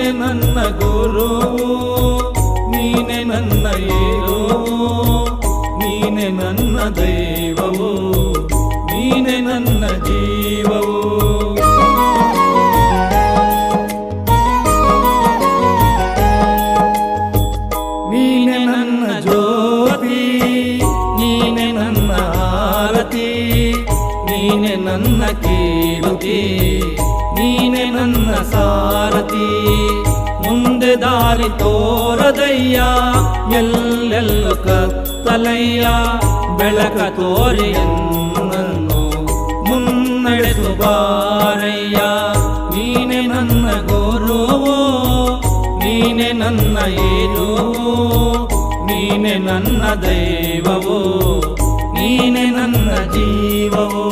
ನೀನೆ ನನ್ನ ಗುರುವು, ನೀನೆ ನನ್ನ ಏರುವು, ನೀನೆ ನನ್ನ ದೈವವು, ನೀನೆ ನನ್ನ ಜೀವವು. ನೀನೆ ನನ್ನ ಜ್ಯೋತಿ, ನೀನೆ ನನ್ನ ಆರತಿ, ನೀನೆ ನನ್ನ ಕೀರ್ತಿ, ನೀನೆ ನನ್ನ ಸಾರಥಿ. ಮುಂದೆ ದಾರಿ ತೋರದಯ್ಯ, ಎಲ್ಲೆಲ್ಲೂ ಕತ್ತಲಯ್ಯ, ಬೆಳಕ ತೋರಿ ನನ್ನನ್ನು ಮುನ್ನಡೆಸು ಬಾರಯ್ಯ. ನೀನೆ ನನ್ನ ಗುರುವು, ನೀನೆ ನನ್ನ ಏರುವು, ನೀನೆ ನನ್ನ ದೈವವು, ನೀನೆ ನನ್ನ ಜೀವವು.